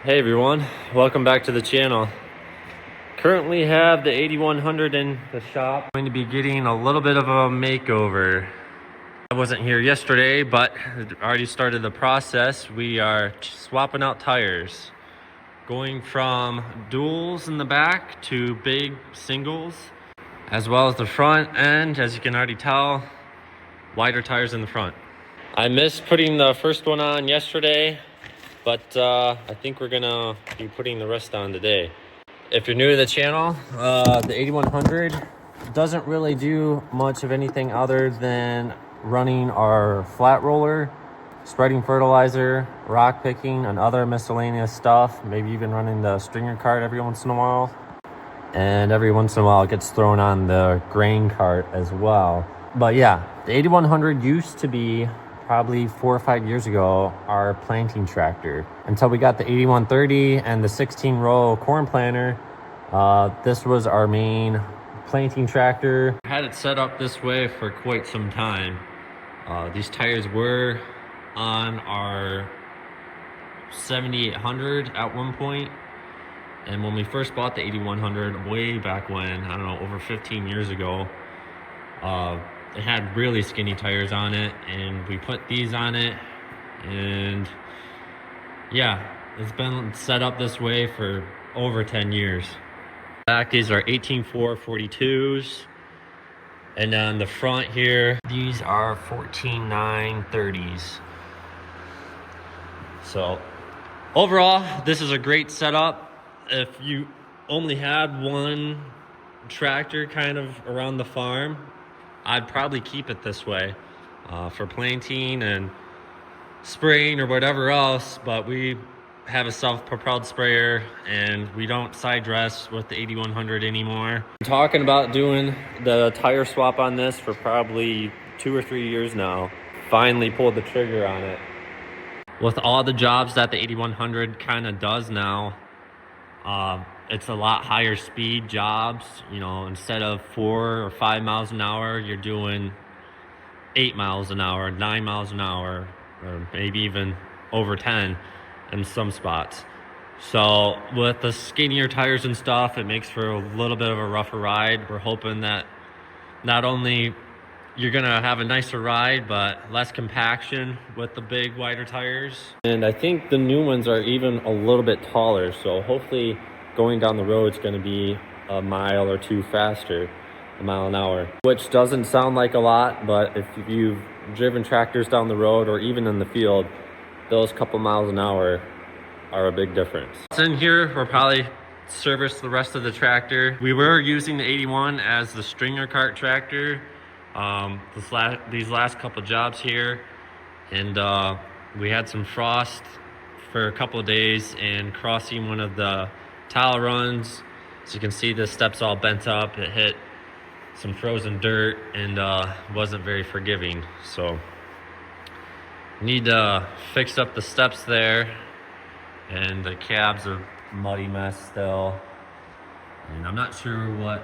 Hey everyone, welcome back to the channel. Currently have the 8100 in the shop. I'm going to be getting a little bit of a makeover. I wasn't here yesterday, but already started the process. We are swapping out tires. Going from duals in the back to big singles, as well as the front end, as you can already tell, wider tires in the front. I missed putting the first one on yesterday, but I think we're gonna be putting the rest on today. If you're new to the channel, the 8100 doesn't really do much of anything other than running our flat roller, spreading fertilizer, rock picking, and other miscellaneous stuff. Maybe even running the stringer cart every once in a while. And every once in a while it gets thrown on the grain cart as well. But yeah, the 8100 used to be, probably 4 or 5 years ago, our planting tractor. Until we got the 8130 and the 16-row corn planter, this was our main planting tractor. I had it set up this way for quite some time. These tires were on our 7800 at one point. And when we first bought the 8100, way back when, I don't know, over 15 years ago, it had really skinny tires on it, and we put these on it, and yeah, it's been set up this way for over 10 years. Back, these are 18.4 42s, and on the front here, these are 14.9 30s. So overall, this is a great setup. If you only had one tractor kind of around the farm, I'd probably keep it this way for planting and spraying or whatever else. But we have a self-propelled sprayer, and we don't side dress with the 8100 anymore. I'm talking about doing the tire swap on this for probably 2 or 3 years now. Finally pulled the trigger on it. With all the jobs that the 8100 kind of does now, it's a lot higher speed jobs. You know, instead of 4 or 5 miles an hour, you're doing 8 miles an hour, 9 miles an hour, or maybe even over 10 in some spots. So with the skinnier tires and stuff, it makes for a little bit of a rougher ride. We're hoping that not only you're gonna have a nicer ride, but less compaction with the big, wider tires. And I think the new ones are even a little bit taller, so hopefully going down the road is going to be a mile or two faster, a mile an hour, which doesn't sound like a lot, but if you've driven tractors down the road or even in the field, those couple miles an hour are a big difference. In here, we'll probably service the rest of the tractor. We were using the 81 as the stringer cart tractor these last couple jobs here, and we had some frost for a couple of days, and crossing one of the tile runs, as you can see, the steps all bent up. It hit some frozen dirt and wasn't very forgiving, so need to fix up the steps there, and the cab's a muddy mess still, and I'm not sure what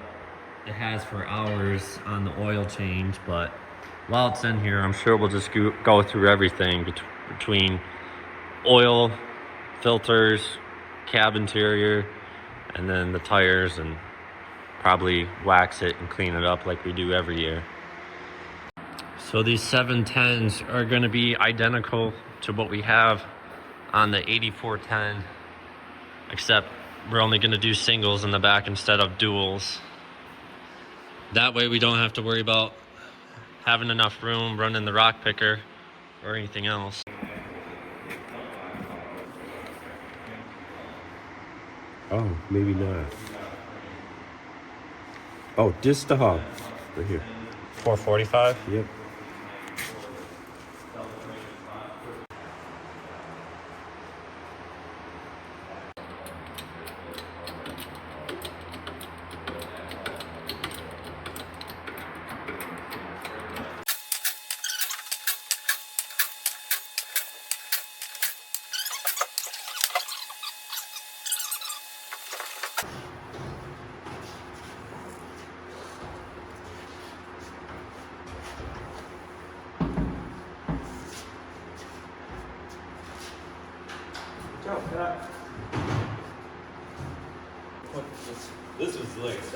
it has for hours on the oil change, but while it's in here, I'm sure we'll just go through everything between oil, filters, cab interior, and then the tires, and probably wax it and clean it up like we do every year. So these 710s are going to be identical to what we have on the 8410, except we're only going to do singles in the back instead of duals. That way we don't have to worry about having enough room running the rock picker or anything else. Oh, maybe not. Oh, this the hog right here. 445? Yep.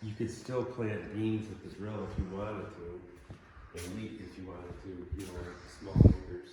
You could still plant beans with the drill if you wanted to, and wheat if you wanted to, you know, like the small acres.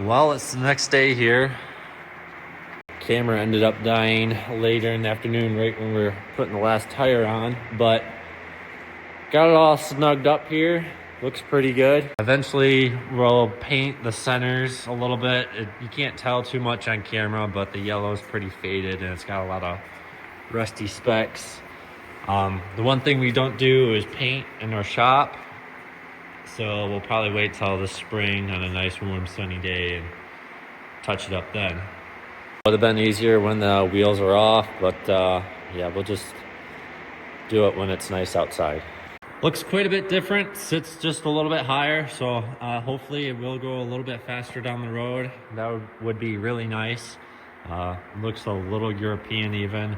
Well, it's the next day here. Camera ended up dying later in the afternoon, right when we were putting the last tire on, but got it all snugged up here. Looks pretty good. Eventually, we'll paint the centers a little bit. You can't tell too much on camera, but the yellow is pretty faded and it's got a lot of rusty specks. The one thing we don't do is paint in our shop. So we'll probably wait till the spring on a nice warm sunny day and touch it up then. Would have been easier when the wheels are off, but yeah, we'll just do it when it's nice outside. Looks quite a bit different, sits just a little bit higher, so hopefully it will go a little bit faster down the road. That would be really nice. Looks a little European even.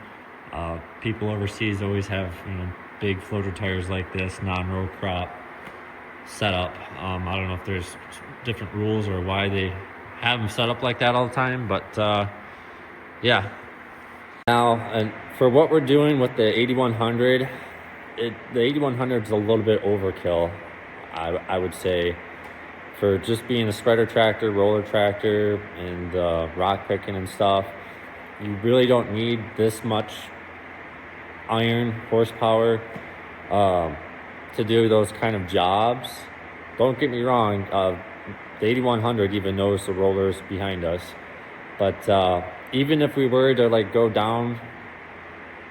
People overseas always have, you know, big floater tires like this, non-row crop setup. I don't know if there's different rules or why they have them set up like that all the time, but yeah. Now, and for what we're doing with the 8100, the 8100 is a little bit overkill, I would say, for just being a spreader tractor, roller tractor, and rock picking and stuff. You really don't need this much iron horsepower to do those kind of jobs. Don't get me wrong, the 8100 even knows the rollers behind us, but even if we were to like go down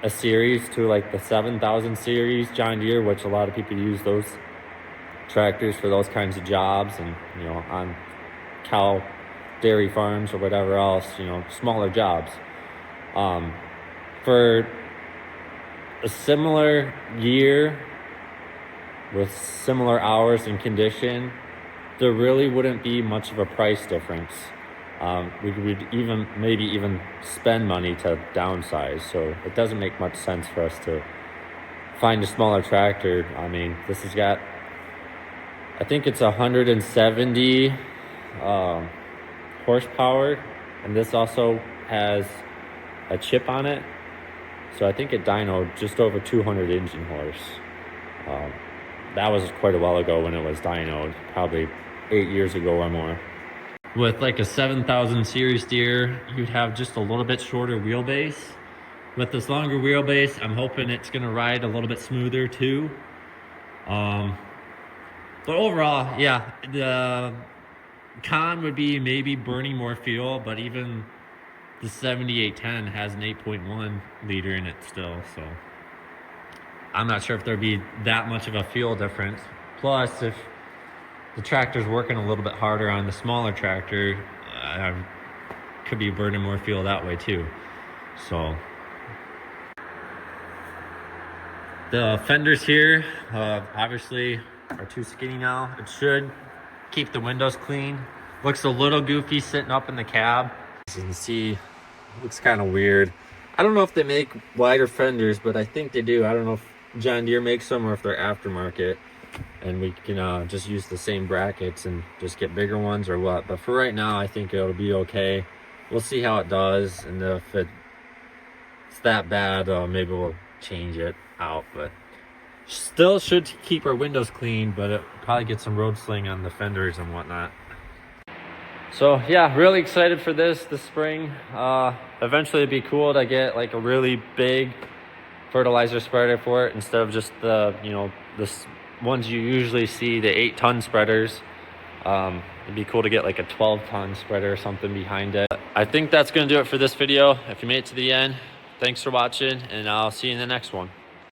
a series to like the 7000 series John Deere, which a lot of people use those tractors for those kinds of jobs, and you know, on cow dairy farms or whatever else, you know, smaller jobs, for a similar year with similar hours and condition, there really wouldn't be much of a price difference. We would maybe even spend money to downsize, so it doesn't make much sense for us to find a smaller tractor. I mean, this has got, I think it's 170 horsepower, and this also has a chip on it, so I think it dynoed just over 200 engine horse. That was quite a while ago when it was dynoed, probably 8 years ago or more. With like a 7000 series Deere, you'd have just a little bit shorter wheelbase. With this longer wheelbase, I'm hoping it's gonna ride a little bit smoother too. But overall, yeah, the con would be maybe burning more fuel, but even the 7810 has an 8.1 liter in it still, so I'm not sure if there'd be that much of a fuel difference. Plus, if the tractor's working a little bit harder on the smaller tractor, could be burning more fuel that way too. So the fenders here obviously are too skinny now. It should keep the windows clean. Looks a little goofy sitting up in the cab. As you can see, it looks kind of weird. I don't know if they make wider fenders, but I think they do. I don't know if John Deere makes them or if they're aftermarket, and we can just use the same brackets and just get bigger ones or what. But for right now, I think it'll be okay. We'll see how it does, and if it's that bad, maybe we'll change it out. But still should keep our windows clean, but it probably get some road sling on the fenders and whatnot. So yeah, really excited for this spring. Eventually it'd be cool to get like a really big fertilizer spreader for it instead of just the, you know, this ones you usually see, the 8-ton spreaders. It'd be cool to get like a 12-ton spreader or something behind it. I think that's gonna do it for this video. If you made it to the end, thanks for watching, and I'll see you in the next one.